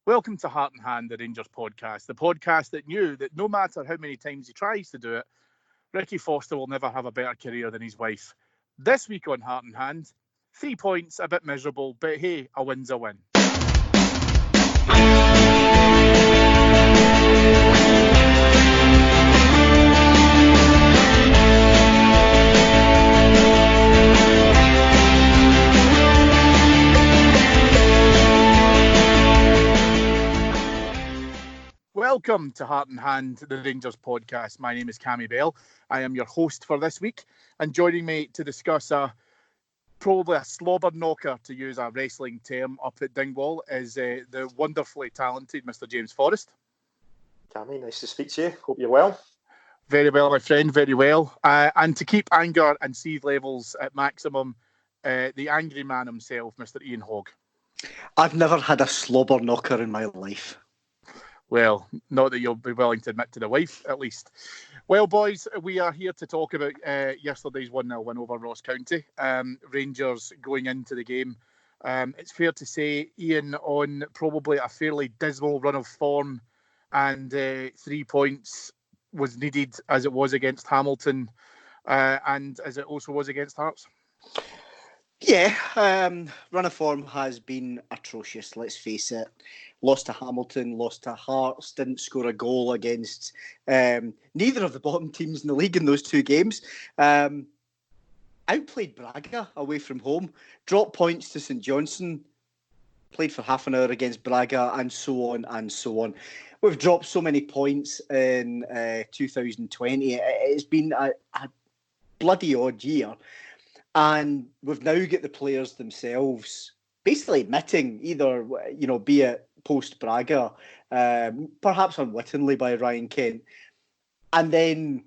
Welcome to Heart and Hand, the Rangers podcast, the podcast that knew that no matter how many times he tries to do it, Ricky Foster will never have a better career than his wife. This week on Heart and Hand, 3 points, a bit miserable, but hey, a win's a win. Welcome to Heart and Hand, the Rangers podcast. My name is Cammy Bell. I am your host for this week, and joining me to discuss probably a slobber knocker, to use a wrestling term, up at Dingwall is the wonderfully talented Mr. James Forrest. Cammy, nice to speak to you. Hope you're well. Very well, my friend, very well. And to keep anger and seethe levels at maximum, the angry man himself, Mr. Ian Hogg. I've never had a slobber knocker in my life. Well, not that you'll be willing to admit to the wife, at least. Well, boys, we are here to talk about yesterday's 1-0 win over Ross County. Rangers going into the game. It's fair to say, Ian, on probably a fairly dismal run of form, and 3 points was needed, as it was against Hamilton and as it also was against Hearts. Yeah, run of form has been atrocious, let's face it. Lost to Hamilton, lost to Hearts, didn't score a goal against neither of the bottom teams in the league in those two games. Outplayed Braga away from home, dropped points to St Johnstone, played for half an hour against Braga, and so on and so on. We've dropped so many points in 2020. It's been a bloody odd year. And we've now got the players themselves basically admitting, either, be it post-Braga, perhaps unwittingly by Ryan Kent, and then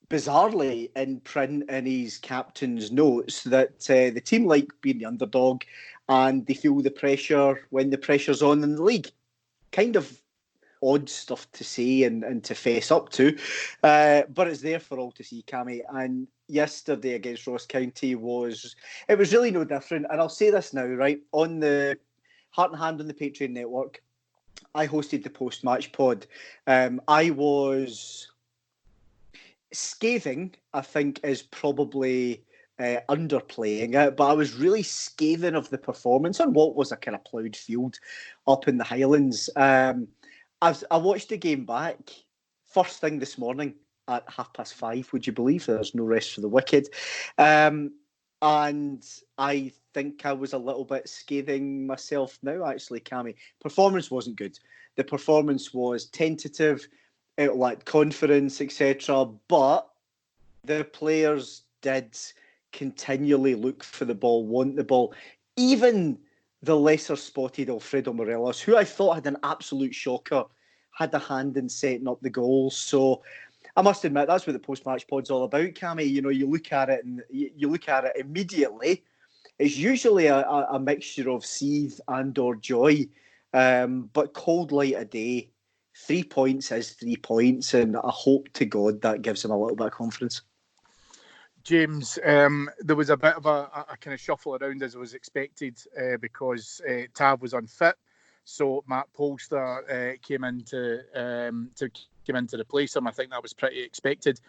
bizarrely in print in his captain's notes that the team like being the underdog and they feel the pressure when the pressure's on in the league. Kind of odd stuff to say and to face up to, but it's there for all to see, Cammy. And yesterday against Ross County was really no different. And I'll say this now, right? On the Heart and Hand on the Patreon network, I hosted the post-match pod. I was scathing, I think, is probably underplaying it, but I was really scathing of the performance on what was a kind of ploughed field up in the Highlands. I watched the game back first thing this morning at 5:30. Would you believe there's no rest for the wicked? And I think I was a little bit scathing myself now, actually, Cammy. Performance wasn't good. The performance was tentative, it lacked confidence, etc. But the players did continually look for the ball, want the ball. Even the lesser spotted Alfredo Morelos, who I thought had an absolute shocker, had a hand in setting up the goals. So I must admit, that's what the post-match pod's all about, Cammy. You look at it and you look at it immediately. It's usually a mixture of seethe and or joy. But cold light a day, 3 points is 3 points, and I hope to God that gives him a little bit of confidence. James, there was a bit of a kind of shuffle around as was expected because Tav was unfit, so Matt Polster came in to replace him. I think that was pretty expected.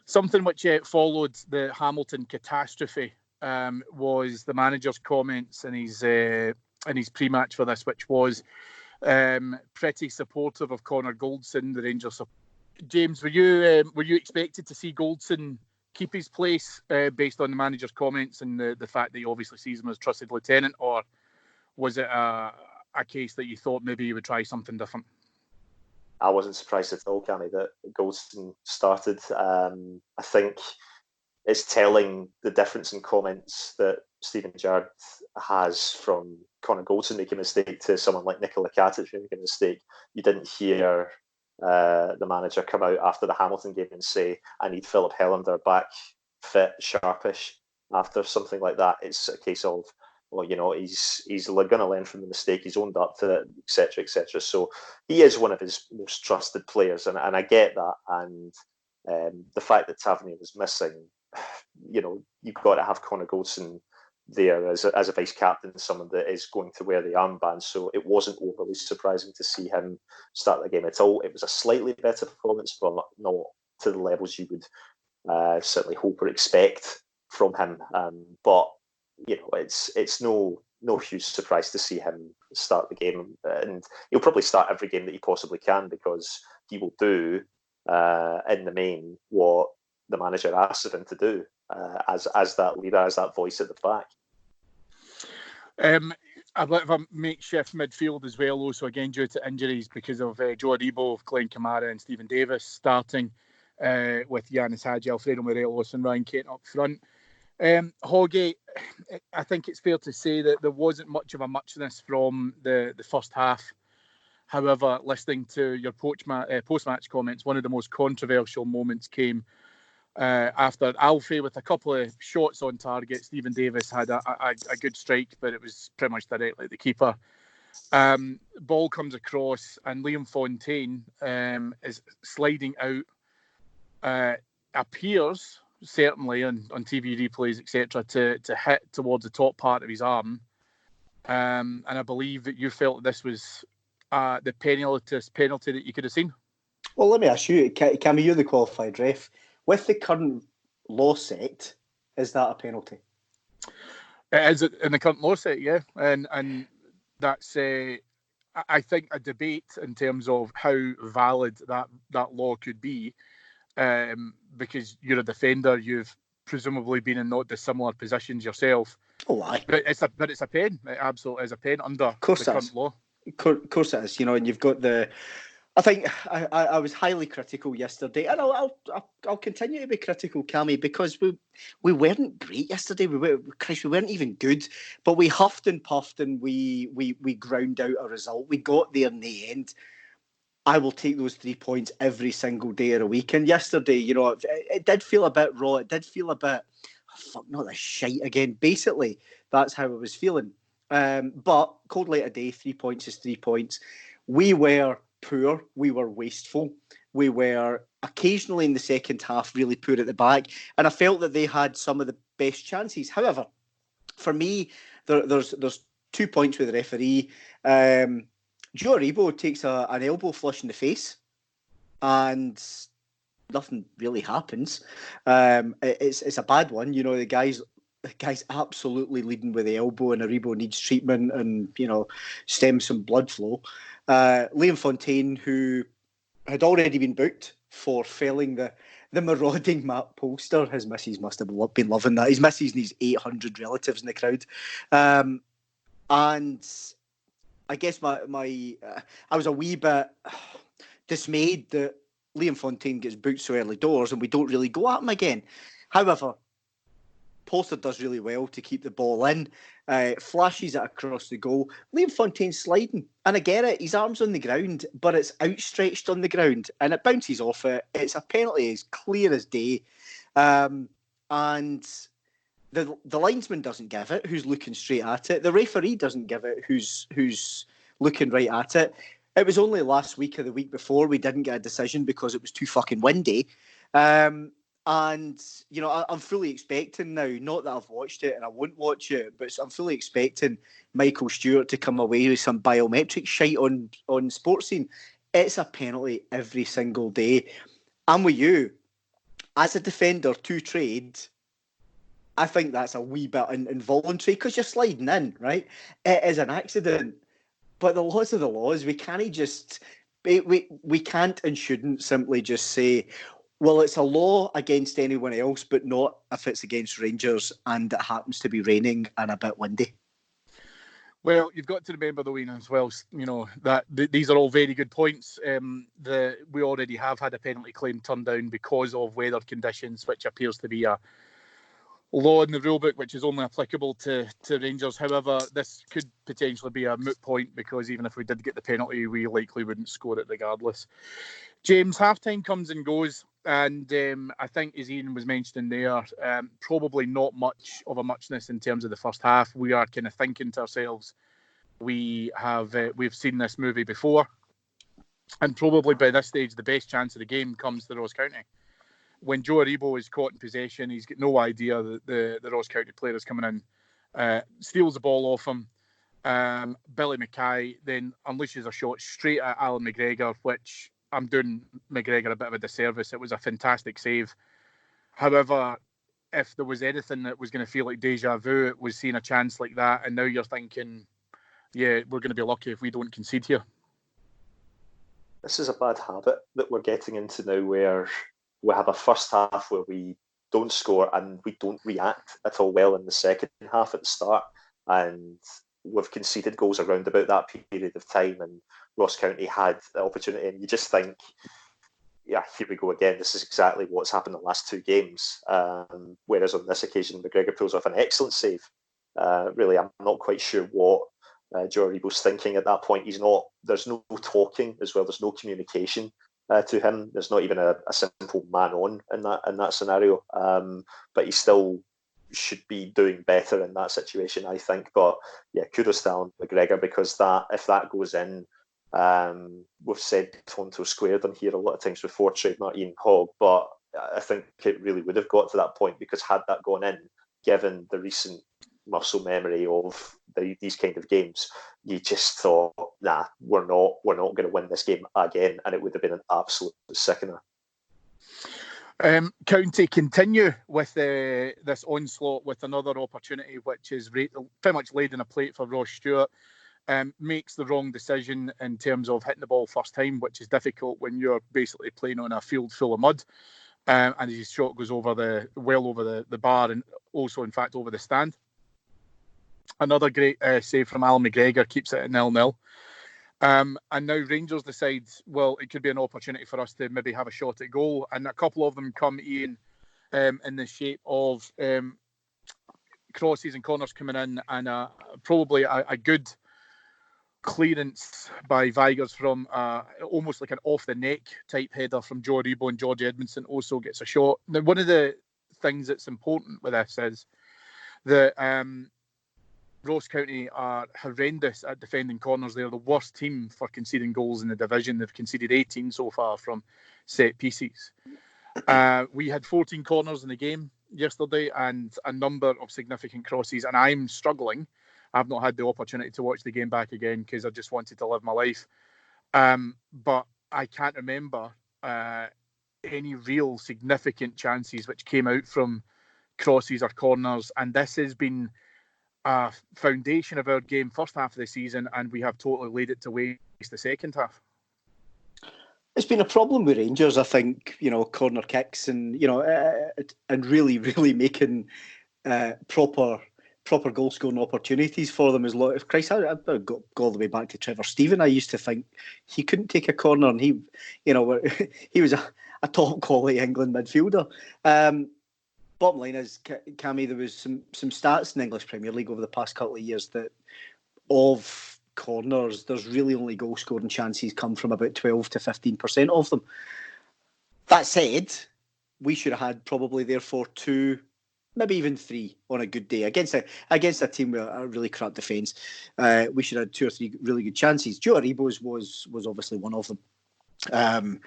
Something which followed the Hamilton catastrophe was the manager's comments in his pre-match for this, which was pretty supportive of Connor Goldson, the Rangers. James, were you expected to see Goldson keep his place based on the manager's comments and the fact that he obviously sees him as trusted lieutenant, or was it a case that you thought maybe you would try something different? I wasn't surprised at all, Cammy, that Goldson started. I think it's telling the difference in comments that Steven Gerrard has from Connor Goldson making a mistake to someone like Nikola Katic making a mistake. You didn't hear the manager come out after the Hamilton game and say, I need Philip Helander back fit, sharpish. After something like that, it's a case of, well, he's going to learn from the mistake, he's owned up to it, etc., etc. So he is one of his most trusted players, and I get that. And the fact that Tavernier was missing, you've got to have Connor Goldson there as a vice captain, someone that is going to wear the armband. So it wasn't overly surprising to see him start the game at all. It was a slightly better performance, but not to the levels you would certainly hope or expect from him. But it's no huge surprise to see him start the game, and he'll probably start every game that he possibly can, because he will do in the main what the manager asks of him to do, as that leader, as that voice at the back. A bit of a makeshift midfield as well, also again due to injuries because of Joe Aribo, Glenn Kamara and Stephen Davis starting with James Hoggy, Alfredo Morelos and Ryan Kent up front. Hoggy, I think it's fair to say that there wasn't much of a muchness from the first half. However, listening to your post-match comments, one of the most controversial moments came after Alfie with a couple of shots on target. Stephen Davis had a good strike, but it was pretty much directly at the keeper. Ball comes across and Liam Fontaine is sliding out, appears certainly on TV replays, etc., to hit towards the top part of his arm. And I believe that you felt this was the penalty that you could have seen. Well, let me ask you, Cammy, you're the qualified ref. With the current law set, is that a penalty? It is in the current law set, yeah. And that's, I think, a debate in terms of how valid that law could be, because you're a defender, you've presumably been in not dissimilar positions yourself. Oh, aye. But it's a pen. It absolutely is a pen under the current law. Of course it is, and you've got the... I think I was highly critical yesterday, and I'll continue to be critical, Cammy, because we weren't great yesterday. We weren't even good, but we huffed and puffed and we ground out a result. We got there in the end. I will take those 3 points every single day of the week. And yesterday, it did feel a bit raw. It did feel a bit, fuck, not this shite again. Basically, that's how I was feeling. But cold light of day, 3 points is 3 points. We were poor, we were wasteful, we were occasionally in the second half really poor at the back, and I felt that they had some of the best chances. However, for me, there's 2 points with the referee. Joe Aribo takes an elbow flush in the face, and nothing really happens. It's a bad one, the guy's absolutely leading with the elbow, and Aribo needs treatment and stem some blood flow. Liam Fontaine, who had already been booked for felling the marauding Matt Polster, his missus must have been loving that. His missus and his 800 relatives in the crowd. And I guess I was a wee bit dismayed that Liam Fontaine gets booked so early doors and we don't really go at him again. However, Polster does really well to keep the ball in, flashes it across the goal. Liam Fontaine's sliding, and I get it, his arm's on the ground, but it's outstretched on the ground, and it bounces off it. It's a penalty as clear as day. And the linesman doesn't give it, who's looking straight at it. The referee doesn't give it, who's looking right at it. It was only last week or the week before we didn't get a decision because it was too fucking windy. And, I'm fully expecting now, not that I've watched it and I won't watch it, but I'm fully expecting Michael Stewart to come away with some biometric shite on Sports Scene. It's a penalty every single day. I'm with you. As a defender to trade, I think that's a wee bit involuntary because you're sliding in, right? It is an accident. But the laws are the laws. We can't we can't and shouldn't simply just say, well, it's a law against anyone else, but not if it's against Rangers and it happens to be raining and a bit windy. Well, you've got to remember, though, Ian, as well, that these are all very good points. We already have had a penalty claim turned down because of weather conditions, which appears to be a law in the rulebook, which is only applicable to Rangers. However, this could potentially be a moot point because even if we did get the penalty, we likely wouldn't score it regardless. James, halftime comes and goes, and I think, as Ian was mentioning there, probably not much of a muchness in terms of the first half. We are kind of thinking to ourselves, we've seen this movie before, and probably by this stage, the best chance of the game comes to Ross County. When Joe Aribo is caught in possession, he's got no idea that the Ross County player is coming in steals the ball off him. Billy Mackay then unleashes a shot straight at Alan McGregor, which I'm doing McGregor a bit of a disservice. It was a fantastic save. However, if there was anything that was going to feel like deja vu, it was seeing a chance like that. And now you're thinking, yeah, we're going to be lucky if we don't concede here. This is a bad habit that we're getting into now, where we have a first half where we don't score and we don't react at all well in the second half at the start. And we've conceded goals around about that period of time, and Ross County had the opportunity, and you just think, yeah, here we go again. This is exactly what's happened in the last two games. Whereas on this occasion, McGregor pulls off an excellent save. Really, I'm not quite sure what Joe Aribo's thinking at that point. There's no talking as well. There's no communication to him. There's not even a simple man on in that scenario. But he still should be doing better in that situation, I think. But yeah, kudos to Alan McGregor, because if that goes in, we've said Tonto squared them here a lot of times before, trademark Ian Hogg, but I think it really would have got to that point, because had that gone in, given the recent muscle memory of these kind of games, you just thought, nah, we're not going to win this game again, and it would have been an absolute sickener. County continue with this onslaught with another opportunity, which is pretty much laid in a plate for Ross Stewart. Makes the wrong decision in terms of hitting the ball first time, which is difficult when you're basically playing on a field full of mud. And his shot goes over the bar, and also, in fact, over the stand. Another great save from Alan McGregor keeps it at 0-0. And now Rangers decide, well, it could be an opportunity for us to maybe have a shot at goal. And a couple of them come in the shape of crosses and corners coming in, and probably a good clearance by Vigurs from almost like an off-the-neck type header from Joe Aribo, and George Edmondson also gets a shot. Now, one of the things that's important with this is that Ross County are horrendous at defending corners. They're the worst team for conceding goals in the division. They've conceded 18 so far from set pieces. We had 14 corners in the game yesterday and a number of significant crosses, and I'm struggling. I've not had the opportunity to watch the game back again because I just wanted to live my life. But I can't remember any real significant chances which came out from crosses or corners, and this has been a foundation of our game first half of the season, and we have totally laid it to waste the second half. It's been a problem with Rangers, I think, corner kicks and really, really making proper goal scoring opportunities for them. As lot of Christ, I've go all the way back to Trevor Stephen. I used to think he couldn't take a corner, and he was a top quality England midfielder. Bottom line is, Cammy, there was some stats in the English Premier League over the past couple of years that of corners, there's really only goal scoring chances come from about 12 to 15% of them. That said, we should have had probably therefore 2, maybe even 3 on a good day against a team with a really crap defence. We should have had 2 or 3 really good chances. Joe Aribo's was obviously one of them.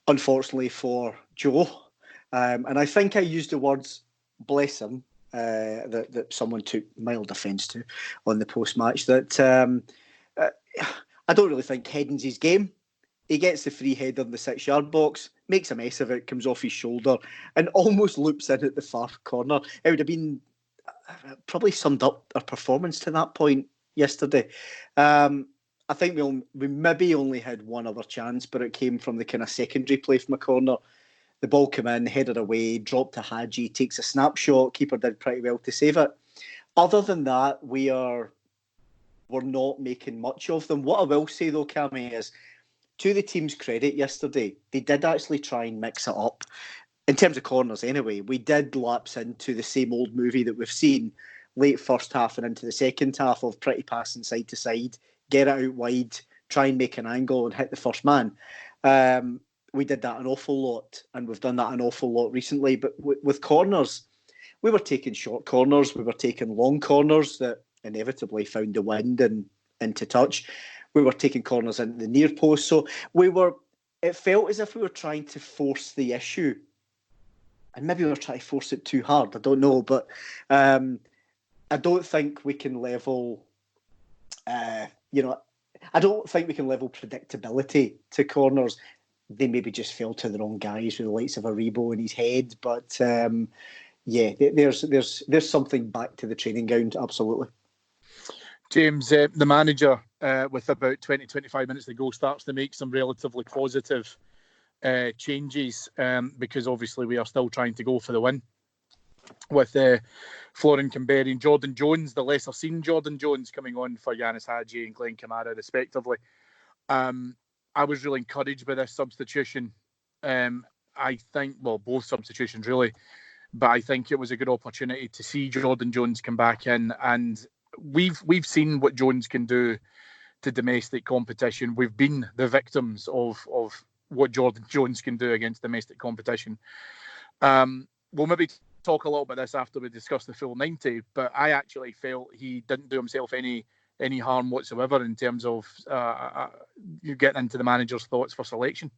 Unfortunately for Joe, and I think I used the words "bless him" that someone took mild offence to on the post-match. That I don't really think heading's his game. He gets the free header in the 6-yard box, makes a mess of it, comes off his shoulder, and almost loops in at the far corner. It would have been probably summed up our performance to that point yesterday. I think we maybe only had one other chance, but it came from the kind of secondary play from a corner. The ball came in, headed away, dropped to Hadji, takes a snapshot. Keeper did pretty well to save it. Other than that, we're not making much of them. What I will say though, Cammy, is to the team's credit yesterday, they did actually try and mix it up. In terms of corners anyway, we did lapse into the same old movie that we've seen late first half and into the second half of pretty passing side to side, get it out wide, try and make an angle and hit the first man. We did that an awful lot, and we've done that an awful lot recently. But with corners, we were taking short corners, we were taking long corners that inevitably found the wind and into touch. We were taking corners into the near post. So it felt as if we were trying to force the issue. And maybe we were trying to force it too hard, I don't know. But I don't think we can level, I don't think we can level predictability to corners. They maybe just fell to the wrong guys with the likes of Aribo in his head. But there's something back to the training ground, absolutely. James, the manager, with about 20-25 minutes to go, starts to make some relatively positive changes because obviously we are still trying to go for the win. With Florian Camberry and Jordan Jones, the lesser seen Jordan Jones, coming on for Yanis Hadji and Glenn Kamara, respectively. I was really encouraged by this substitution. I think, well, both substitutions really, but I think it was a good opportunity to see Jordan Jones come back in, and we've seen what Jones can do to domestic competition. We've been the victims of what Jordan Jones can do against domestic competition. We'll maybe talk a little bit this after we discuss the full 90, but I actually felt he didn't do himself any harm whatsoever in terms of you getting into the manager's thoughts for selection.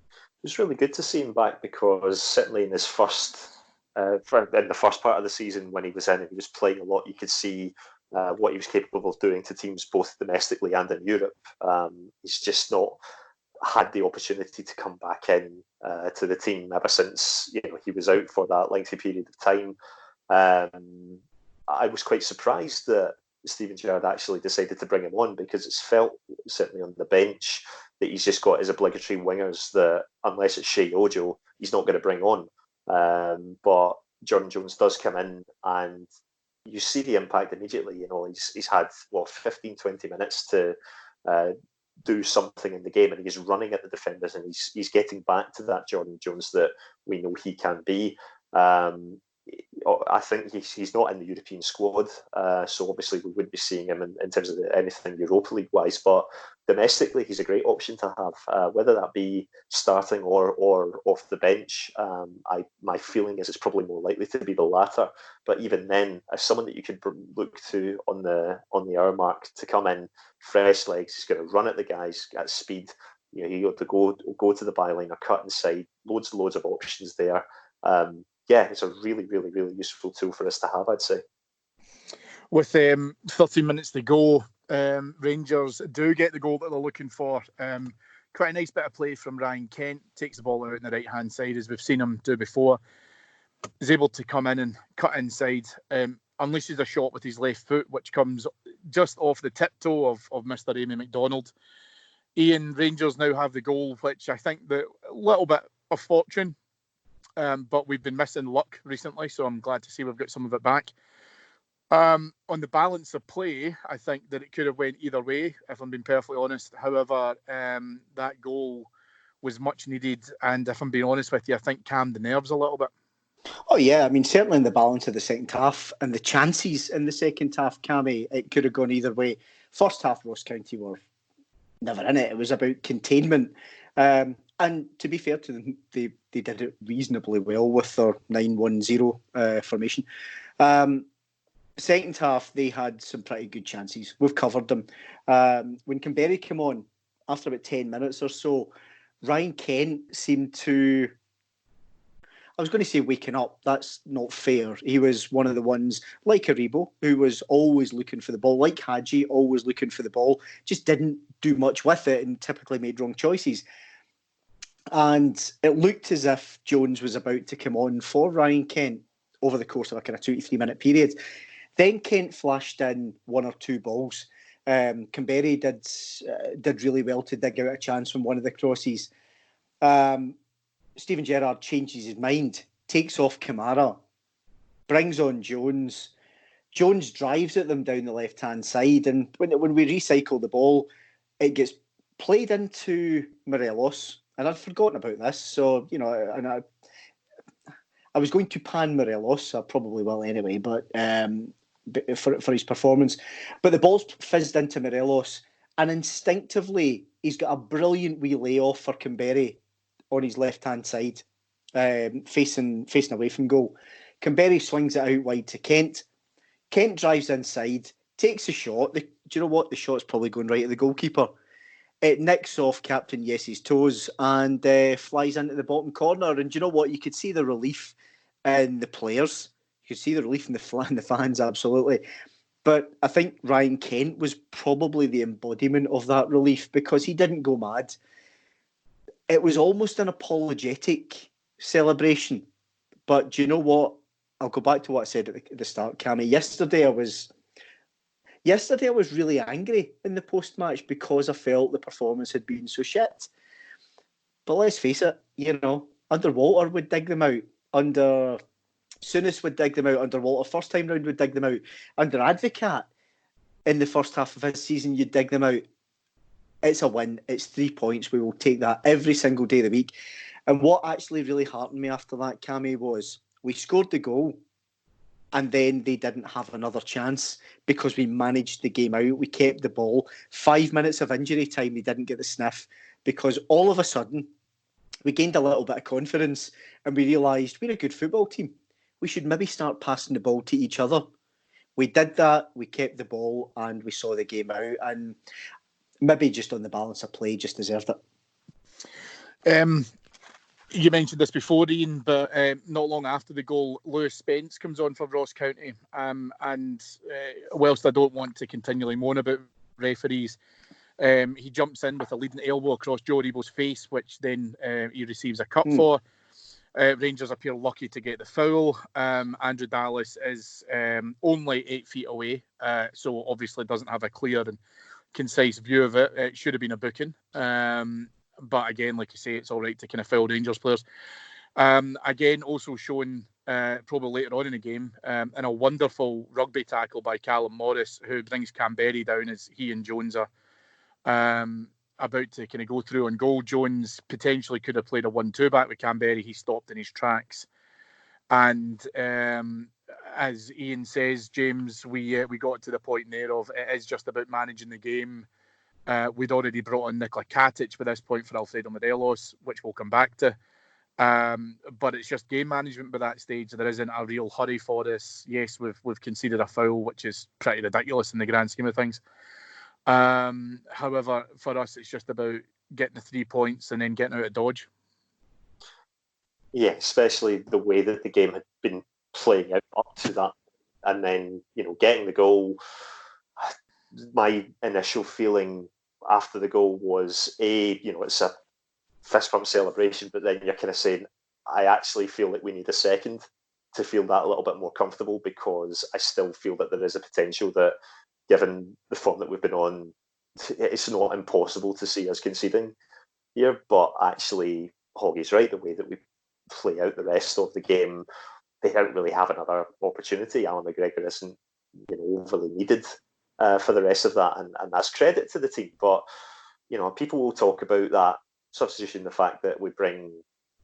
It was really good to see him back because certainly in his first, in the first part of the season when he was in and he was playing a lot, you could see what he was capable of doing to teams both domestically and in Europe. He's just not had the opportunity to come back in to the team ever since he was out for that lengthy period of time. I was quite surprised that Steven Gerrard actually decided to bring him on because it's felt, certainly on the bench, that he's just got his obligatory wingers that, unless it's Shea Ojo, he's not going to bring on. But Jordan Jones does come in and you see the impact immediately. He's had 15-20 minutes to do something in the game, and he's running at the defenders, and he's getting back to that Jordan Jones that we know he can be. I think he's not in the European squad, so obviously we wouldn't be seeing him in terms of anything Europa League wise, but domestically he's a great option to have, whether that be starting or off the bench. My feeling is it's probably more likely to be the latter, but even then, as someone that you could look to on the hour mark to come in, fresh legs, he's going to run at the guys at speed. He got to go to the byline or cut inside, loads of options there. It's a really, really, really useful tool for us to have, I'd say. With 13 minutes to go, Rangers do get the goal that they're looking for. Quite a nice bit of play from Ryan Kent. Takes the ball out on the right-hand side, as we've seen him do before. Is able to come in and cut inside. Unleashes a shot with his left foot, which comes just off the tiptoe of Mr. Amy McDonald. Ian, Rangers now have the goal, which I think a little bit of fortune. But we've been missing luck recently, so I'm glad to see we've got some of it back. On the balance of play, I think that it could have went either way, if I'm being perfectly honest. However, that goal was much needed, and if I'm being honest with you, I think calmed the nerves a little bit. Oh yeah, I mean, certainly in the balance of the second half and the chances in the second half, Cammy, it could have gone either way. First half, Ross County were never in it. It was about containment. And to be fair to them, they did it reasonably well with their 9-1-0 formation. Second half, they had some pretty good chances. We've covered them. When Camberry came on, after about 10 minutes or so, Ryan Kent seemed to... I was going to say waking up. That's not fair. He was one of the ones, like Aribo, who was always looking for the ball, like Hadji, always looking for the ball, just didn't do much with it and typically made wrong choices. And it looked as if Jones was about to come on for Ryan Kent over the course of a kind of 2 to 3 minute period. Then Kent flashed in one or two balls. Camberry did really well to dig out a chance from one of the crosses. Steven Gerrard changes his mind, takes off Kamara, brings on Jones. Jones drives at them down the left-hand side, and when we recycle the ball, it gets played into Morelos. And I'd forgotten about this, so, and I was going to pan Morelos, I probably will anyway, but for his performance. But the ball's fizzed into Morelos, and instinctively, he's got a brilliant wee layoff for Camberry on his left-hand side, facing away from goal. Camberry swings it out wide to Kent. Kent drives inside, takes a shot. Do you know what? The shot's probably going right at the goalkeeper. It nicks off Captain Yes's toes and flies into the bottom corner. And do you know what? You could see the relief in the players You could see the relief in the fans, absolutely. But I think Ryan Kent was probably the embodiment of that relief because he didn't go mad. It was almost an apologetic celebration. But do you know what? I'll go back to what I said at the start, Cammy. Yesterday I was really angry in the post-match because I felt the performance had been so shit. But let's face it, under Walter would dig them out. Under Souness would dig them out. Under Walter, first time round would dig them out. Under Advocat, in the first half of his season, you'd dig them out. It's a win. It's 3 points. We will take that every single day of the week. And what actually really heartened me after that, Cammy, was we scored the goal and then they didn't have another chance because we managed the game out. We kept the ball. 5 minutes of injury time, they didn't get the sniff because all of a sudden we gained a little bit of confidence and we realised we're a good football team. We should maybe start passing the ball to each other. We did that. We kept the ball and we saw the game out. And maybe just on the balance of play, just deserved it. You mentioned this before, Ian, but not long after the goal, Lewis Spence comes on for Ross County. Whilst I don't want to continually moan about referees, he jumps in with a leading elbow across Joe Rebo's face, which then he receives a cut for. Rangers appear lucky to get the foul. Andrew Dallas is only 8 feet away, so obviously doesn't have a clear and concise view of it. It should have been a booking. But again, like you say, it's all right to kind of foul Rangers players. Again, also shown probably later on in the game in a wonderful rugby tackle by Callum Morris, who brings Canberry down as he and Jones are about to kind of go through on goal. Jones potentially could have played a 1-2 back with Canberry. He stopped in his tracks. And as Ian says, James, we got to the point there of it is just about managing the game. We'd already brought on Nikola Katic by this point for Alfredo Morelos, which we'll come back to. But it's just game management by that stage. There isn't a real hurry for us. Yes, we've conceded a foul, which is pretty ridiculous in the grand scheme of things. However, for us, it's just about getting the 3 points and then getting out of Dodge. Yeah, especially the way that the game had been playing out up to that. And then, getting the goal. My initial feeling after the goal was, it's a fist pump celebration, but then you're kind of saying, I actually feel like we need a second to feel that a little bit more comfortable, because I still feel that there is a potential that, given the form that we've been on, it's not impossible to see us conceding here. But actually, Hoggy's right, the way that we play out the rest of the game, they don't really have another opportunity. Alan McGregor isn't overly needed for the rest of that, and that's credit to the team. But people will talk about that substitution, the fact that we bring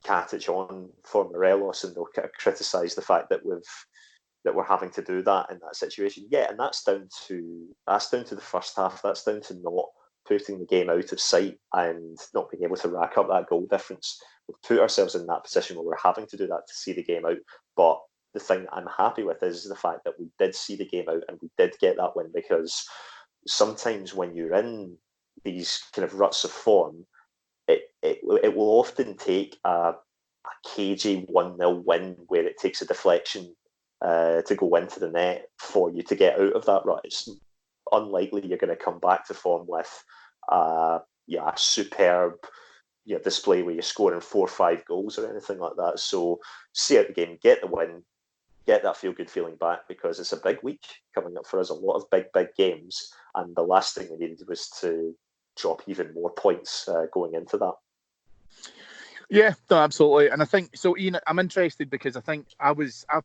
Katic on for Morelos, and they'll criticise the fact that we're having to do that in that situation. Yeah, and that's down to the first half. That's down to not putting the game out of sight and not being able to rack up that goal difference. We've put ourselves in that position where we're having to do that to see the game out. But the thing I'm happy with is the fact that we did see the game out and we did get that win, because sometimes when you're in these kind of ruts of form, it will often take a cagey 1-0 win where it takes a deflection to go into the net for you to get out of that rut. It's unlikely you're going to come back to form with a superb display where you're scoring 4 or 5 goals or anything like that. So see out the game, get the win, get that feel-good feeling back, because it's a big week coming up for us, a lot of big games, and the last thing we needed was to drop even more points going into that. Yeah, no, absolutely. And I think, so Ian, I'm interested because I think I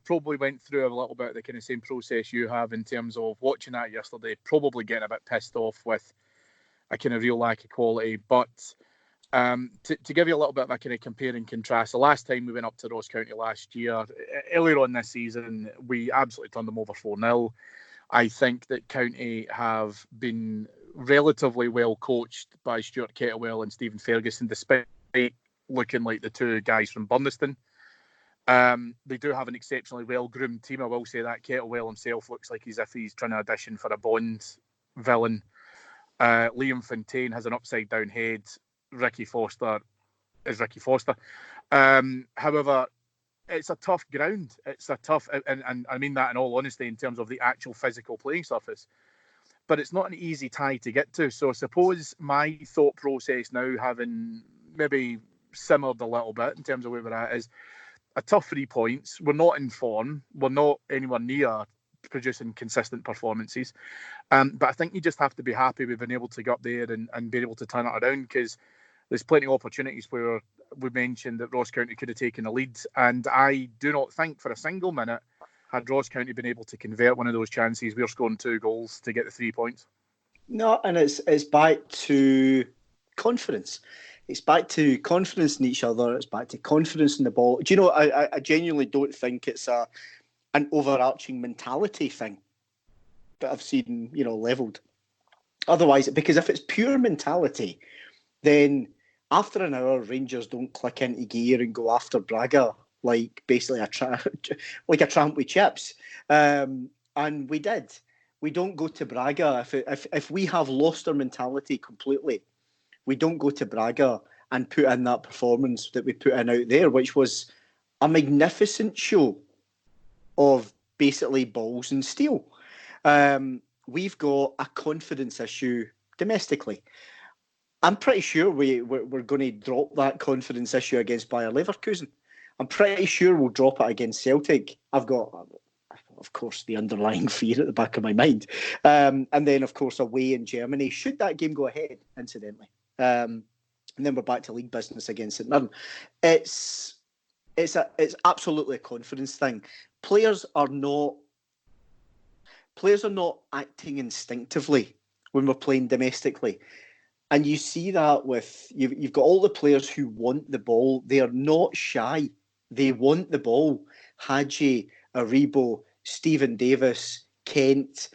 probably went through a little bit of the kind of same process you have in terms of watching that yesterday, probably getting a bit pissed off with a kind of real lack of quality. But to give you a little bit of a kind of compare and contrast, the last time we went up to Ross County last year, earlier on this season, we absolutely turned them over 4-0. I think that County have been relatively well coached by Stuart Kettlewell and Stephen Ferguson, despite looking like the two guys from Burniston. They do have an exceptionally well-groomed team, I will say that. Kettlewell himself looks like as if he's trying to audition for a Bond villain. Liam Fontaine has an upside-down head. Ricky Foster is Ricky Foster. However, it's a tough ground. It's a tough, and I mean that in all honesty in terms of the actual physical playing surface. But it's not an easy tie to get to. So I suppose my thought process now, having maybe simmered a little bit in terms of where we're at, is a tough 3 points. We're not in form. We're not anywhere near producing consistent performances. But I think you just have to be happy we've been able to get up there and be able to turn it around, because there's plenty of opportunities where we mentioned that Ross County could have taken the lead. And I do not think for a single minute, had Ross County been able to convert one of those chances, we're scoring 2 goals to get the 3 points. No, and it's back to confidence. It's back to confidence in each other. It's back to confidence in the ball. Do you know, I genuinely don't think it's an overarching mentality thing that I've seen, levelled. Otherwise, because if it's pure mentality, then after an hour, Rangers don't click into gear and go after Braga like basically a tramp with chips. And we did. We don't go to Braga. If we have lost our mentality completely, we don't go to Braga and put in that performance that we put in out there, which was a magnificent show of basically balls and steel. We've got a confidence issue domestically. I'm pretty sure we're going to drop that confidence issue against Bayer Leverkusen. I'm pretty sure we'll drop it against Celtic. I've got, of course, the underlying fear at the back of my mind. And then, of course, away in Germany, should that game go ahead, incidentally. And then we're back to league business against St Mirren. It's absolutely a confidence thing. Players are not acting instinctively when we're playing domestically. And you see that with, you've got all the players who want the ball. They are not shy. They want the ball. Hadji, Aribo, Stephen Davis, Kent,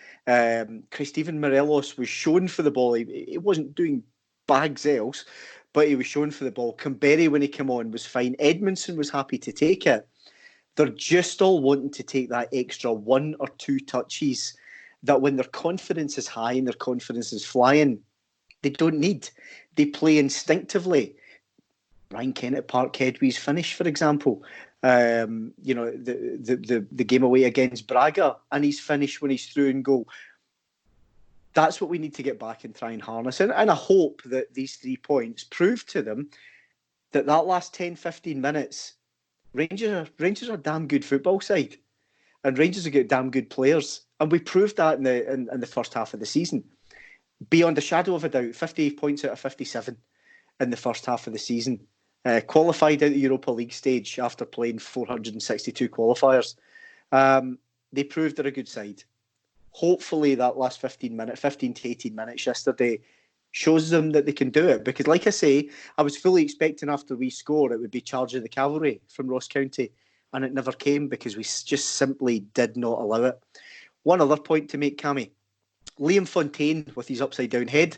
Stephen Morelos was shown for the ball. He wasn't doing bags else, but he was shown for the ball. Camberry, when he came on, was fine. Edmondson was happy to take it. They're just all wanting to take that extra 1 or 2 touches that when their confidence is high and their confidence is flying, they don't need. They play instinctively. Ryan Kent at Parkhead, finish, for example. The game away against Braga, and he's finished when he's through and goal. That's what we need to get back and try and harness. And I hope that these 3 points prove to them that last 10, 15 minutes, Rangers are a damn good football side. And Rangers have got damn good players. And we proved that in the first half of the season. Beyond a shadow of a doubt, 50 points out of 57 in the first half of the season. Qualified out the Europa League stage after playing 462 qualifiers. They proved they're a good side. Hopefully that last 15 to 18 minutes yesterday shows them that they can do it. Because like I say, I was fully expecting after we score it would be Charge of the Cavalry from Ross County. And it never came because we just simply did not allow it. One other point to make, Cammy. Liam Fontaine with his upside down head.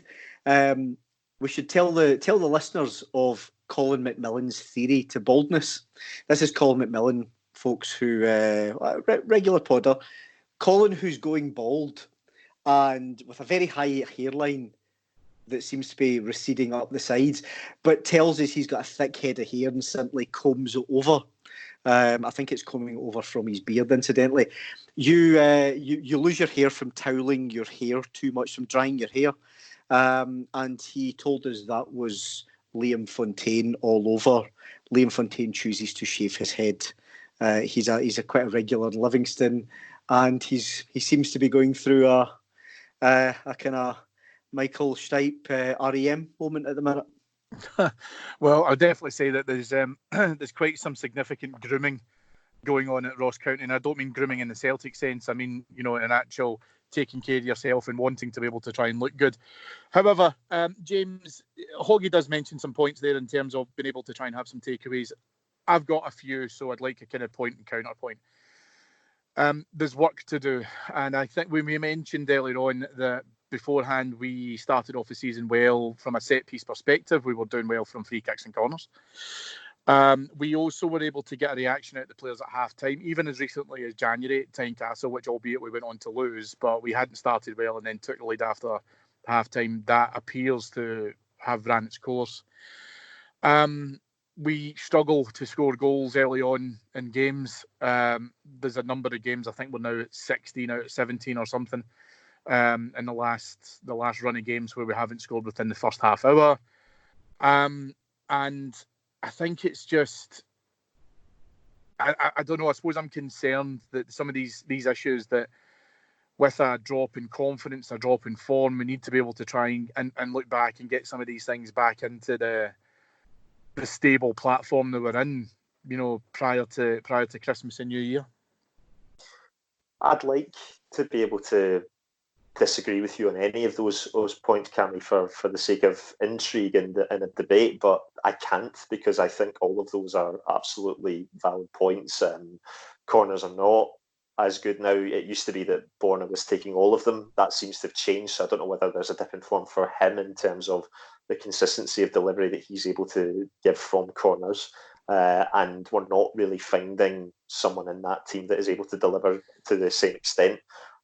We should tell the listeners of Colin McMillan's theory to baldness. This is Colin McMillan, folks, who regular podder. Colin, who's going bald and with a very high hairline that seems to be receding up the sides, but tells us he's got a thick head of hair and simply combs it over. I think it's coming over from his beard, incidentally. You lose your hair from toweling your hair too much, from drying your hair. And he told us that was Liam Fontaine all over. Liam Fontaine chooses to shave his head. He's a quite a regular in Livingston, and he seems to be going through a kind of Michael Stipe REM moment at the minute. Well, I'll definitely say that there's quite some significant grooming going on at Ross County, and I don't mean grooming in the Celtic sense. I mean, an actual taking care of yourself and wanting to be able to try and look good. However, James, Hoggy does mention some points there in terms of being able to try and have some takeaways. I've got a few, so I'd like a kind of point and counterpoint. There's work to do, and I think we mentioned earlier on that beforehand we started off the season well from a set piece perspective. We were doing well from free kicks and corners. We also were able to get a reaction out of the players at half time, even as recently as January at Tynecastle, which albeit we went on to lose, but we hadn't started well and then took the lead after half time. That appears to have ran its course. we struggle to score goals early on in games. There's a number of games, I think we're now at 16 out of 17 or something, in the last run of games where we haven't scored within the first half hour. And I think it's just, I don't know, I suppose I'm concerned that some of these issues, that with a drop in confidence, a drop in form, we need to be able to try and look back and get some of these things back into the stable platform that we're in, prior to Christmas and New Year. I'd like to be able to disagree with you on any of those points, Cammy, for the sake of intrigue and a debate, but I can't, because I think all of those are absolutely valid points. Corners are not as good now. It used to be that Borna was taking all of them. That seems to have changed, so I don't know whether there's a different form for him in terms of the consistency of delivery that he's able to give from corners. And we're not really finding someone in that team that is able to deliver to the same extent.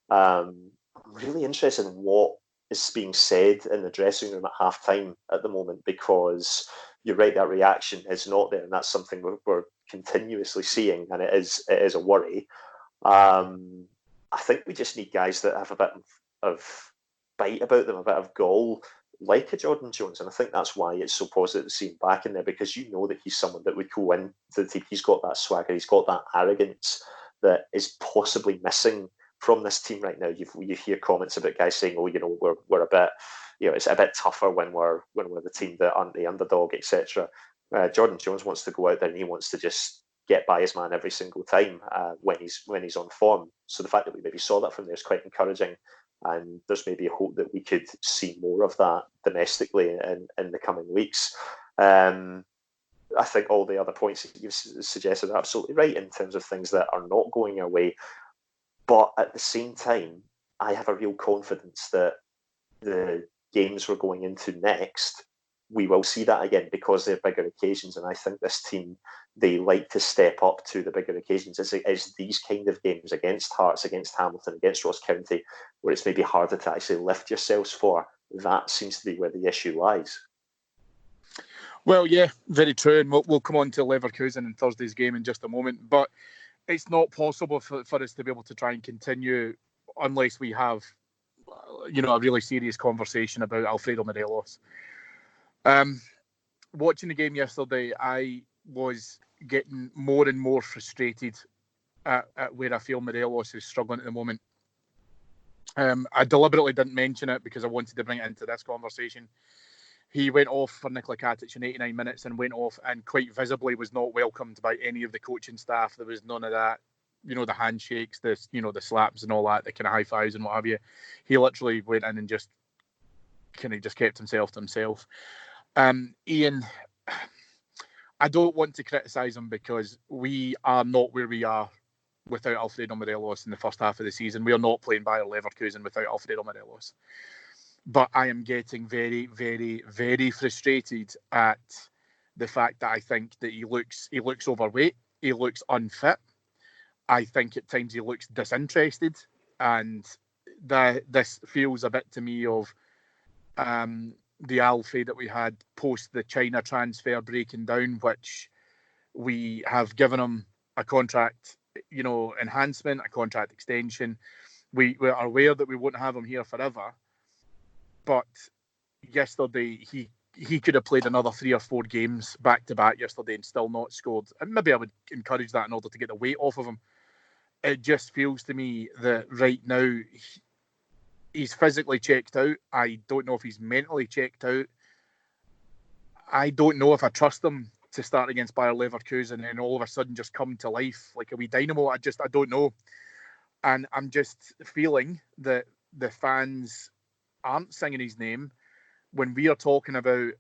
I'm really interested in what is being said in the dressing room at halftime at the moment, because you're right, that reaction is not there, and that's something we're continuously seeing, and it is a worry. I think we just need guys that have a bit of bite about them, a bit of gall, like a Jordan Jones, and I think that's why it's so positive to see him back in there, because you know that he's someone that would go into the team. He's got that swagger, he's got that arrogance that is possibly missing from this team right now. You hear comments about guys saying, "Oh, we're a bit, it's a bit tougher when we're the team that aren't the underdog, etc." Jordan Jones wants to go out there and he wants to just get by his man every single time when he's on form. So the fact that we maybe saw that from there is quite encouraging, and there's maybe a hope that we could see more of that domestically in the coming weeks. I think all the other points that you've suggested are absolutely right in terms of things that are not going our way. But at the same time, I have a real confidence that the games we're going into next, we will see that again, because they're bigger occasions. And I think this team, they like to step up to the bigger occasions. It's these kind of games against Hearts, against Hamilton, against Ross County, where it's maybe harder to actually lift yourselves for. That seems to be where the issue lies. Well, yeah, very true. And we'll come on to Leverkusen in Thursday's game in just a moment. But it's not possible for us to be able to try and continue unless we have, a really serious conversation about Alfredo Morelos. Watching the game yesterday, I was getting more and more frustrated at where I feel Morelos is struggling at the moment. I deliberately didn't mention it because I wanted to bring it into this conversation. He went off for Nikola Katic in 89 minutes and went off and quite visibly was not welcomed by any of the coaching staff. There was none of that, the handshakes, the slaps and all that, the kind of high fives and what have you. He literally went in and just kept himself to himself. Ian, I don't want to criticise him because we are not where we are without Alfredo Morelos in the first half of the season. We are not playing Bayer Leverkusen without Alfredo Morelos. But I am getting very, very, very frustrated at the fact that I think that he looks overweight. He looks unfit. I think at times he looks disinterested, and this feels a bit to me of the Alfie that we had post the China transfer breaking down, which we have given him a contract, enhancement, a contract extension. We are aware that we won't have him here forever. But yesterday, he could have played another 3 or 4 games back to back yesterday and still not scored. And maybe I would encourage that in order to get the weight off of him. It just feels to me that right now he's physically checked out. I don't know if he's mentally checked out. I don't know if I trust him to start against Bayer Leverkusen and all of a sudden just come to life like a wee dynamo. I don't know. And I'm just feeling that the fans aren't singing his name. When we are talking about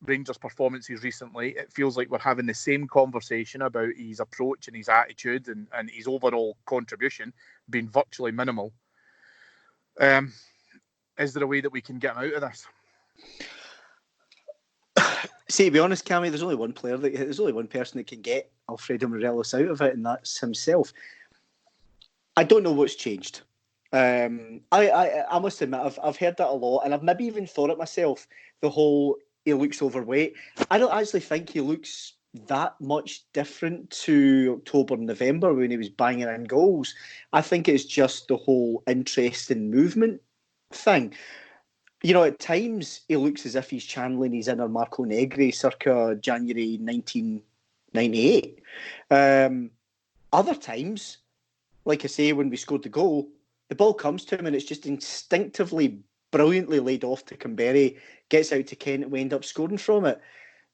Rangers' performances recently, it feels like we're having the same conversation about his approach and his attitude and his overall contribution being virtually minimal. Is there a way that we can get him out of this? See, to be honest, Cammy, there's only one person that can get Alfredo Morelos out of it, and that's himself. I don't know what's changed. I must admit, I've heard that a lot, and I've maybe even thought it myself. The whole he looks overweight. I don't actually think he looks that much different to October and November when he was banging in goals. I think it's just the whole interest in movement thing. You know, at times he looks as if he's channeling his inner Marco Negri circa January 1998. Other times, like I say, when we scored the goal, the ball comes to him and it's just instinctively, brilliantly laid off to Camberry, gets out to Kent and we end up scoring from it.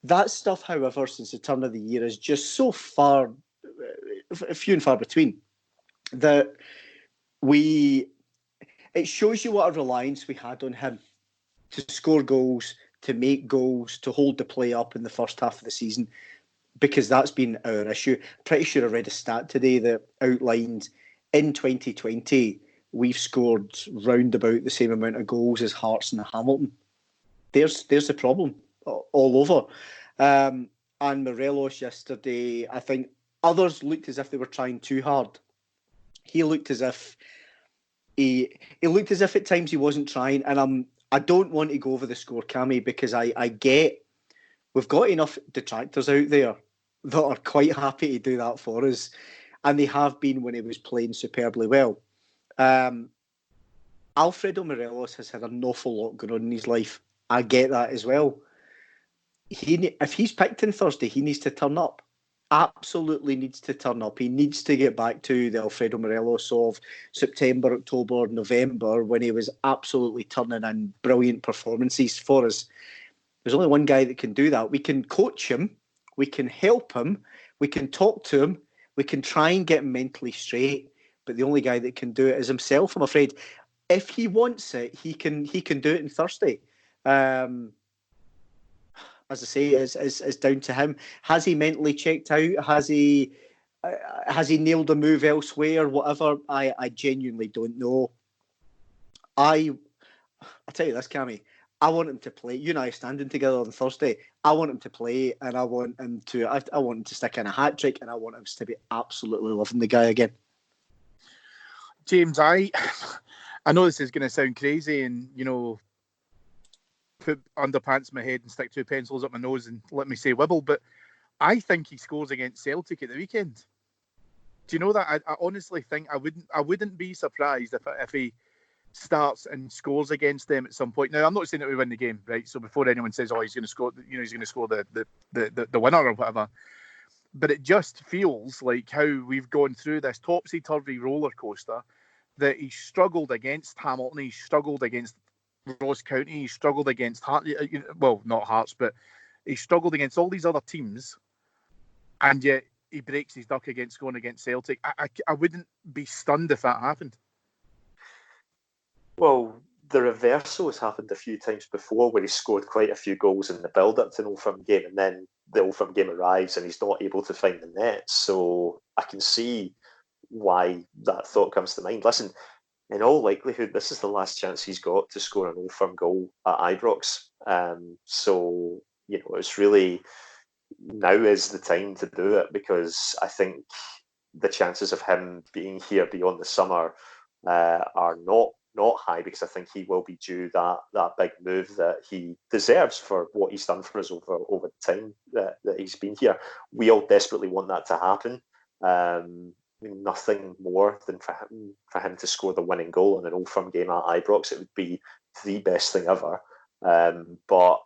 That stuff, however, since the turn of the year is just so far, few and far between, that it shows you what a reliance we had on him to score goals, to make goals, to hold the play up in the first half of the season, because that's been our issue. Pretty sure I read a stat today that outlined in 2020, we've scored round about the same amount of goals as Hearts and Hamilton. There's the problem all over. And Morelos yesterday, I think others looked as if they were trying too hard. He looked as if at times he wasn't trying, and I don't want to go over the score, Cammy, because I get we've got enough detractors out there that are quite happy to do that for us, and they have been when he was playing superbly well. Alfredo Morelos has had an awful lot going on in his life. I get that as well. If he's picked on Thursday, he needs to turn up. Absolutely needs to turn up. He needs to get back to the Alfredo Morelos of September, October, November, when he was absolutely turning in brilliant performances for us. There's only one guy that can do that. We can coach him, we can help him, we can talk to him, we can try and get him mentally straight, but the only guy that can do it is himself, I'm afraid. If he wants it, he can do it on Thursday. As I say, is down to him. Has he mentally checked out? Has he nailed a move elsewhere? Whatever. I genuinely don't know. I'll tell you this, Cammy. I want him to play. You and I are standing together on Thursday. I want him to play, and I want him to stick in a hat trick, and I want him to be absolutely loving the guy again. James, I know this is going to sound crazy, and put underpants in my head and stick 2 pencils up my nose and let me say wibble, but I think he scores against Celtic at the weekend. Do you know that? I honestly think I wouldn't be surprised if he starts and scores against them at some point. Now, I'm not saying that we win the game, right? So before anyone says, "Oh, he's going to score," he's going to score the winner or whatever. But it just feels like how we've gone through this topsy-turvy roller coaster, that he struggled against Hamilton, he struggled against Ross County, he struggled against not Hearts, but he struggled against all these other teams, and yet he breaks his duck against going against Celtic. I wouldn't be stunned if that happened. Well, the reversal has happened a few times before, where he scored quite a few goals in the build-up to an Old Firm game, and then the Old Firm game arrives and he's not able to find the net. So I can see why that thought comes to mind. Listen, in all likelihood, this is the last chance he's got to score an Old Firm goal at Ibrox. So, it's really, now is the time to do it, because I think the chances of him being here beyond the summer are not high, because I think he will be due that big move that he deserves for what he's done for us over the time that he's been here. We all desperately want that to happen. Nothing more than for him to score the winning goal in an Old Firm game at Ibrox. It would be the best thing ever. But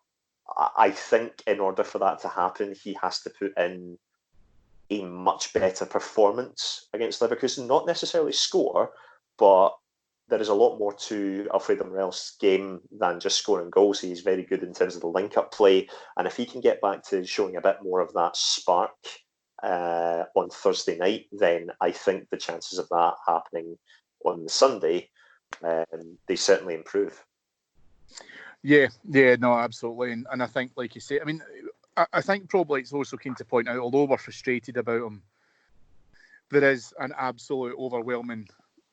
I think in order for that to happen, he has to put in a much better performance against Leverkusen. Not necessarily score, but there is a lot more to Alfredo Morelos' game than just scoring goals. He's very good in terms of the link-up play, and if he can get back to showing a bit more of that spark on Thursday night, then I think the chances of that happening on the Sunday, they certainly improve. Yeah, no, absolutely. And I think, like you say, I mean, I think probably it's also keen to point out, although we're frustrated about him, there is an absolute overwhelming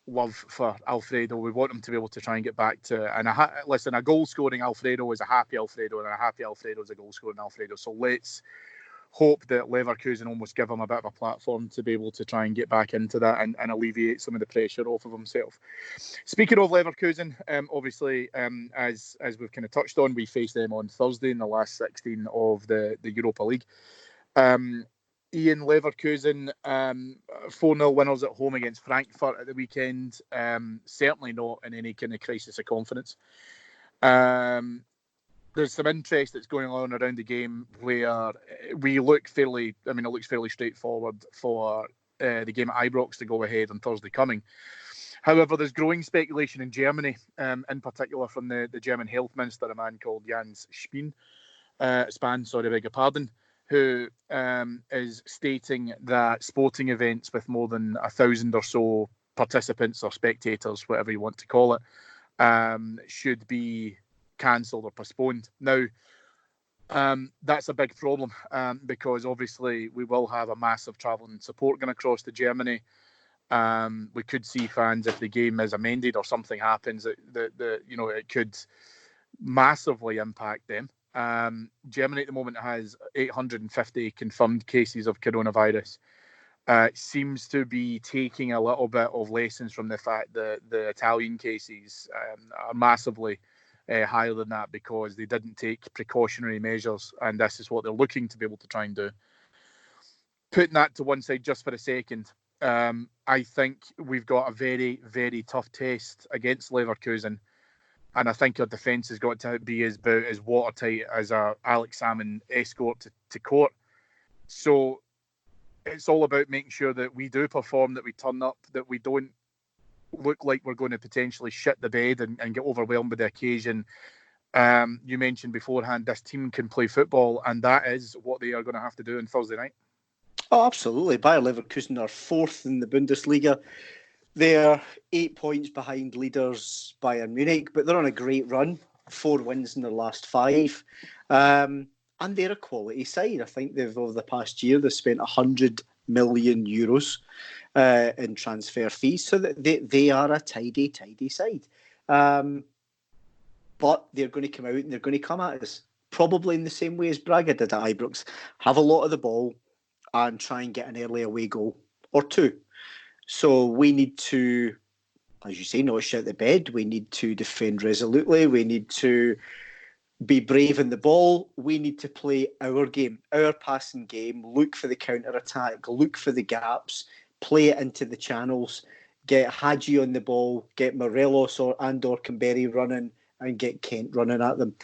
love for Alfredo. We want him to be able to try and get back to, and listen, a goal-scoring Alfredo is a happy Alfredo, and a happy Alfredo is a goal-scoring Alfredo. So let's hope that Leverkusen almost give him a bit of a platform to be able to try and get back into that and alleviate some of the pressure off of himself. Speaking of Leverkusen, obviously, as we've kind of touched on, we face them on Thursday in the last 16 of the Europa League. Ian, Leverkusen, 4-0 winners at home against Frankfurt at the weekend. Certainly not in any kind of crisis of confidence. There's some interest that's going on around the game where we look fairly, it looks fairly straightforward for the game at Ibrox to go ahead on Thursday coming. However, there's growing speculation in Germany, in particular from the German health minister, a man called Jens Spahn, who is stating that sporting events with more than 1,000 or so participants or spectators, whatever you want to call it, should be cancelled or postponed. Now, that's a big problem because obviously we will have a massive travelling support going across to Germany. We could see fans, if the game is amended or something happens, that it could massively impact them. Germany at the moment has 850 confirmed cases of coronavirus. Seems to be taking a little bit of lessons from the fact that the Italian cases are massively higher than that because they didn't take precautionary measures, and this is what they're looking to be able to try and do. Putting that to one side just for a second, I think we've got a very, very tough test against Leverkusen, and I think our defence has got to be as watertight as a Alex Salmon escort to court. So it's all about making sure that we do perform, that we turn up, that we don't look like we're going to potentially shit the bed and get overwhelmed with the occasion. You mentioned beforehand, this team can play football, and that is what they are going to have to do on Thursday night. Oh, absolutely. Bayer Leverkusen are fourth in the Bundesliga. They're 8 points behind leaders Bayern Munich, but they're on a great run. 4 wins in their last 5. And they're a quality side. I think over the past year, they've spent 100 million euros in transfer fees. So that they are a tidy side. But they're going to come out and they're going to come at us, probably in the same way as Braga did at Ibrox. Have a lot of the ball and try and get an early away goal or 2. So we need to, as you say, not shit the bed. We need to defend resolutely. We need to be brave in the ball. We need to play our game, our passing game, look for the counter-attack, look for the gaps, play it into the channels, get Hagi on the ball, get Morelos or Canberry running, and get Kent running at them.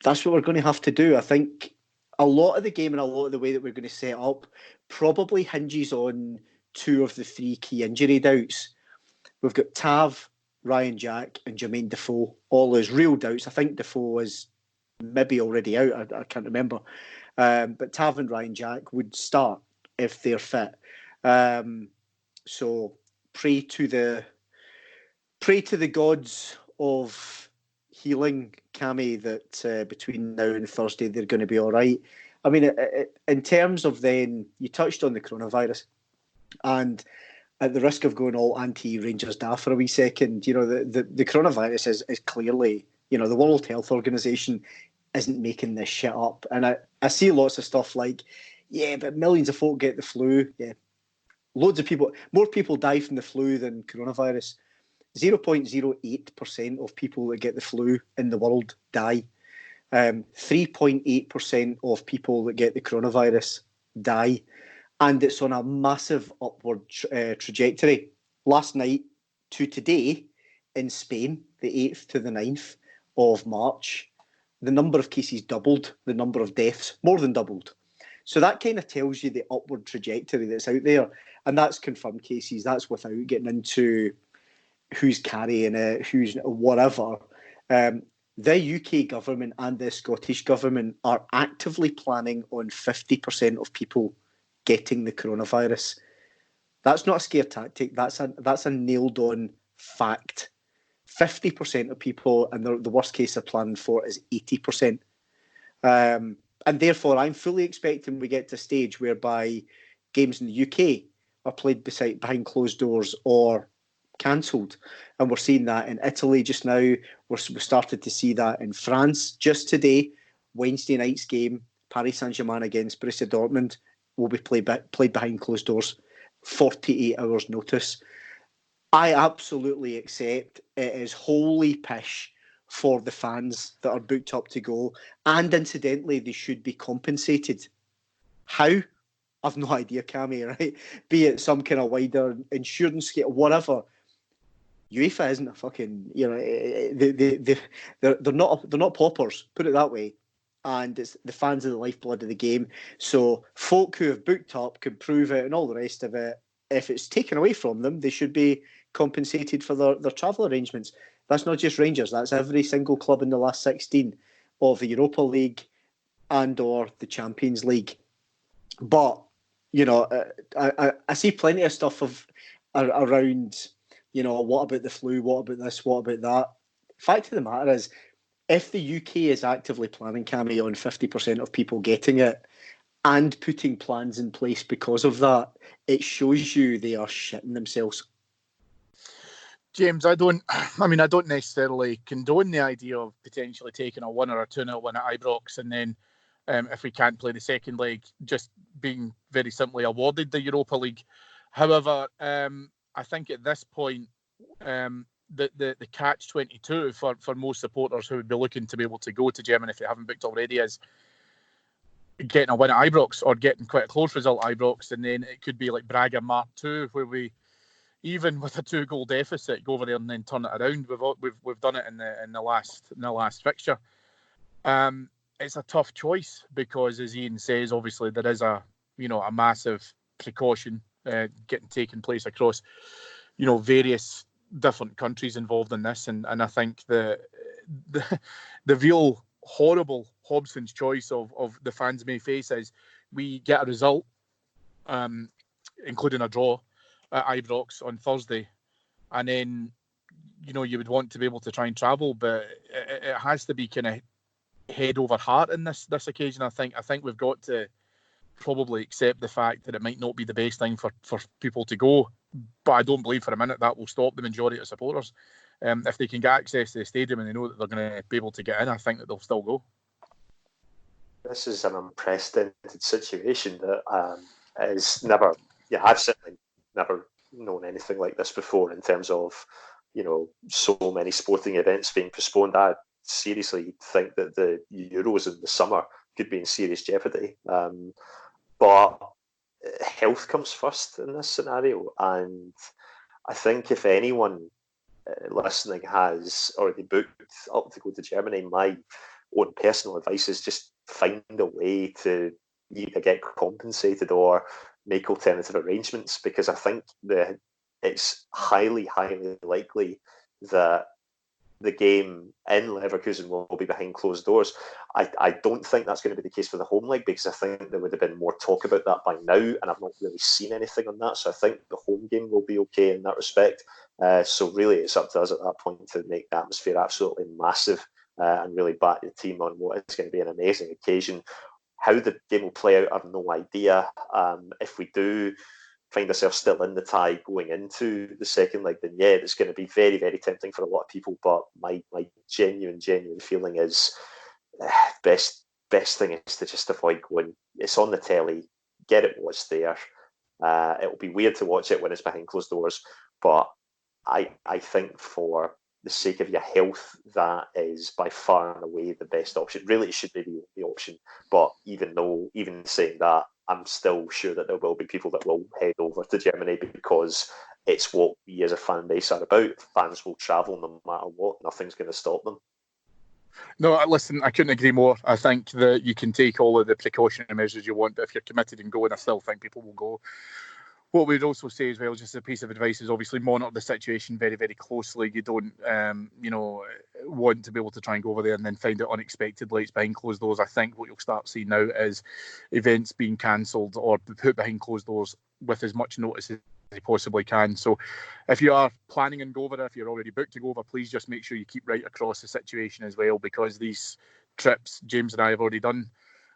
That's what we're going to have to do. I think a lot of the game and a lot of the way that we're going to set up probably hinges on 2 of the 3 key injury doubts. We've got Tav, Ryan Jack, and Jermaine Defoe, all as real doubts. I think Defoe is maybe already out. I can't remember. But Tav and Ryan Jack would start if they're fit. So pray to the gods of healing, Cammy, that between now and Thursday they're going to be all right. I mean, in terms of then, you touched on the coronavirus, and at the risk of going all anti-Rangers daft for a wee second, the coronavirus is clearly, the World Health Organization isn't making this shit up. And I see lots of stuff like, yeah, but millions of folk get the flu. Yeah, loads of people, more people die from the flu than coronavirus. 0.08% of people that get the flu in the world die. 3.8% of people that get the coronavirus die. And it's on a massive upward trajectory. Last night to today in Spain, the 8th to the 9th of March, the number of cases doubled, the number of deaths more than doubled. So that kind of tells you the upward trajectory that's out there. And that's confirmed cases. That's without getting into who's carrying it, who's whatever. The UK government and the Scottish government are actively planning on 50% of people getting the coronavirus. That's not a scare tactic. That's a nailed on fact. 50% of people, and the worst case they're planning for is 80%. And therefore, I'm fully expecting we get to a stage whereby games in the UK are played behind closed doors or cancelled. And we're seeing that in Italy just now. We started to see that in France just today. Wednesday night's game, Paris Saint-Germain against Borussia Dortmund, will be played behind closed doors, 48 hours notice. I absolutely accept it is holy pish for the fans that are booked up to go, and incidentally, they should be compensated. How? I've no idea, Cammy, right? Be it some kind of wider insurance scheme, whatever. UEFA isn't a fucking, they're not paupers, put it that way. And it's the fans are the lifeblood of the game. So folk who have booked up can prove it and all the rest of it. If it's taken away from them, they should be compensated for their travel arrangements. That's not just Rangers, that's every single club in the last 16 of the Europa League and or the Champions League. But, I see plenty of stuff around, what about the flu? What about this? What about that? Fact of the matter is, if the UK is actively planning, Cammy, on 50% of people getting it and putting plans in place because of that, it shows you they are shitting themselves. James, I don't necessarily condone the idea of potentially taking a 1 or a 2-0 win at Ibrox and then if we can't play the second leg, just being very simply awarded the Europa League. However, I think at this point, the catch-22 for most supporters who would be looking to be able to go to Germany if they haven't booked already is getting a win at Ibrox or getting quite a close result at Ibrox, and then it could be like Braga Mark II, where we, even with a 2-goal deficit, go over there and then turn it around. We've done it in the last fixture. It's a tough choice because, as Ian says, obviously there is a massive precaution getting taken place across various different countries involved in this, and I think the real horrible Hobson's choice of the fans may face is we get a result, including a draw at Ibrox on Thursday, and then you would want to be able to try and travel, but it has to be kind of head over heart in this occasion. I think we've got to probably accept the fact that it might not be the best thing for people to go, but I don't believe for a minute that will stop the majority of supporters. If they can get access to the stadium and they know that they're going to be able to get in, I think that they'll still go. This is an unprecedented situation that is never. Yeah, I've certainly never known anything like this before in terms of so many sporting events being postponed. I seriously think that the Euros in the summer could be in serious jeopardy. But health comes first in this scenario, and I think if anyone listening has already booked up to go to Germany, my own personal advice is just find a way to either get compensated or make alternative arrangements, because I think that it's highly, highly likely that the game in Leverkusen will be behind closed doors. I don't think that's going to be the case for the home leg, because I think there would have been more talk about that by now, and I've not really seen anything on that. So I think the home game will be okay in that respect. So really, it's up to us at that point to make the atmosphere absolutely massive and really back the team on what is going to be an amazing occasion. How the game will play out, I have no idea. If we do find ourselves still in the tie going into the second leg, then yeah, it's going to be very, very tempting for a lot of people. But my genuine feeling is best thing is to just avoid going. It's on the telly, get it what's there. It will be weird to watch it when it's behind closed doors, but I think for the sake of your health, that is by far and away the best option. Really, it should be the option. But even saying that, I'm still sure that there will be people that will head over to Germany because it's what we as a fan base are about. Fans will travel no matter what. Nothing's going to stop them. No, listen, I couldn't agree more. I think that you can take all of the precautionary measures you want, but if you're committed and going, I still think people will go. What we'd also say as well, just a piece of advice, is obviously monitor the situation very, very closely. You don't, want to be able to try and go over there and then find out unexpectedly it's behind closed doors. I think what you'll start seeing now is events being cancelled or put behind closed doors with as much notice as they possibly can. So if you are planning on go over, if you're already booked to go over, please just make sure you keep right across the situation as well, because these trips, James and I have already done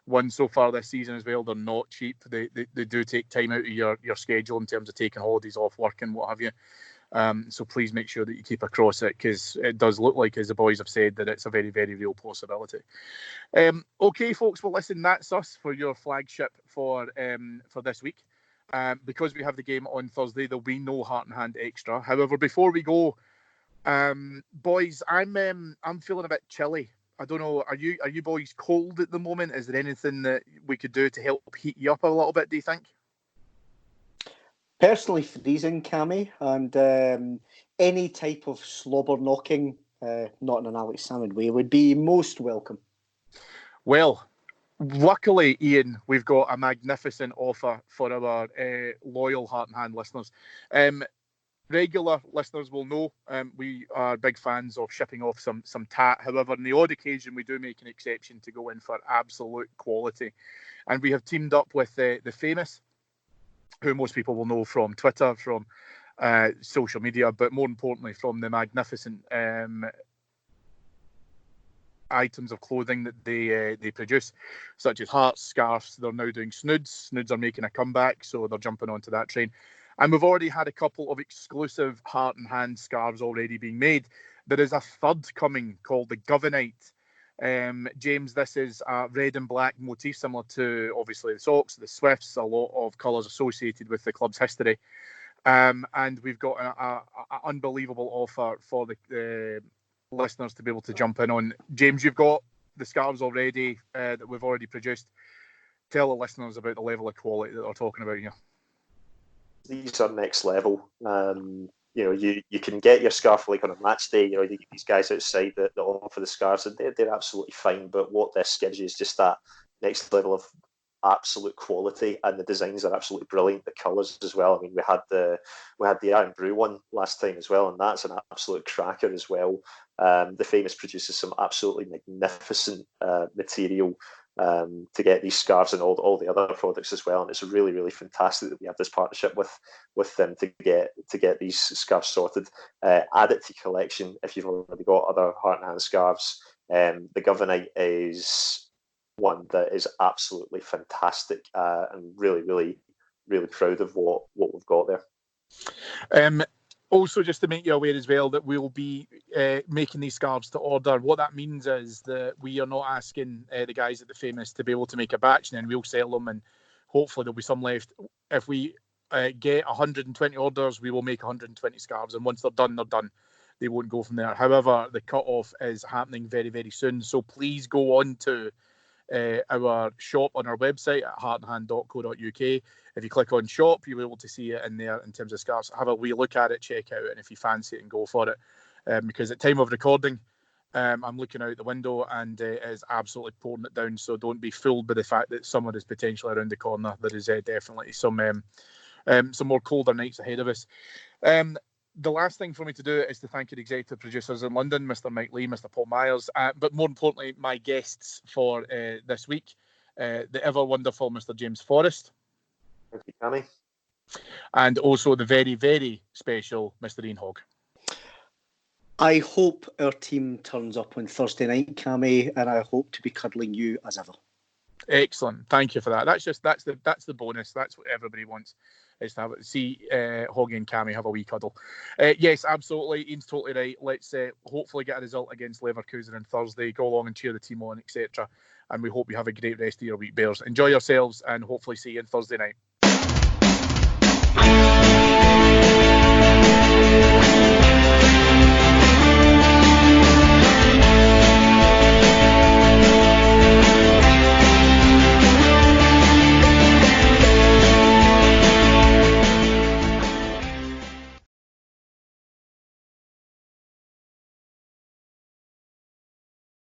one so far this season as well. They're not cheap. They do take time out of your schedule in terms of taking holidays off work and what have you. So please make sure that you keep across it, because it does look like, as the boys have said, that it's a very, very real possibility. Okay, folks. Well, listen, that's us for your flagship for this week. Because we have the game on Thursday, there'll be no Heart and Hand Extra. However, before we go, boys, I'm feeling a bit chilly. I don't know, are you boys cold at the moment? Is there anything that we could do to help heat you up a little bit, do you think? Personally freezing, Cammy, and any type of slobber knocking, not in an Alex Salmon way, would be most welcome. Well, luckily, Ian, we've got a magnificent offer for our loyal Heart and Hand listeners. Regular listeners will know we are big fans of shipping off some tat. However, on the odd occasion, we do make an exception to go in for absolute quality. And we have teamed up with the famous, who most people will know from Twitter, from social media, but more importantly, from the magnificent items of clothing that they produce, such as hearts, scarves. They're now doing snoods. Snoods are making a comeback, so they're jumping onto that train. And we've already had a couple of exclusive Heart and Hand scarves already being made. There is a third coming called the Governite. James, this is a red and black motif, similar to obviously the socks, the Swifts, a lot of colours associated with the club's history. And we've got an unbelievable offer for the listeners to be able to jump in on. James, you've got the scarves already that we've already produced. Tell the listeners about the level of quality that they're talking about here. These are next level. You can get your scarf like on a match day. You get these guys outside that offer the scarves, and they're absolutely fine. But what this gives you is just that next level of absolute quality, and the designs are absolutely brilliant. The colours as well. I mean, we had the Iron Brew one last time as well, and that's an absolute cracker as well. The Famous produces some absolutely magnificent material to get these scarves and all the other products as well, and it's really, really fantastic that we have this partnership with them to get these scarves sorted. Add it to your collection if you've already got other Heart and Hand scarves. The Governite is one that is absolutely fantastic, and really, really, really proud of what we've got there. Also, just to make you aware as well that we'll be making these scarves to order. What that means is that we are not asking the guys at the Famous to be able to make a batch, and then we'll sell them, and hopefully there'll be some left. If we get 120 orders, we will make 120 scarves, and once they're done, they're done. They won't go from there. However, the cut-off is happening very, very soon, so please go on to our shop on our website at heartandhand.co.uk. If you click on shop, you'll be able to see it in there in terms of scarves. Have a wee look at it, check out, and if you fancy it, and go for it. Because at time of recording, I'm looking out the window and it is absolutely pouring it down. So don't be fooled by the fact that summer is potentially around the corner. There is definitely some more colder nights ahead of us. The last thing for me to do is to thank your executive producers in London, Mr. Mike Lee, Mr. Paul Myers, but more importantly, my guests for this week, the ever wonderful Mr. James Forrest. Thank you, Cammy. And also the very, very special Mr. Ian Hogg. I hope our team turns up on Thursday night, Cammy, and I hope to be cuddling you as ever. Excellent. Thank you for that. That's the bonus. That's what everybody wants, is to see Hoggy and Cammy have a wee cuddle. Yes, absolutely. Ian's totally right. Let's hopefully get a result against Leverkusen on Thursday. Go along and cheer the team on, etc. And we hope you have a great rest of your week, Bears. Enjoy yourselves, and hopefully see you on Thursday night.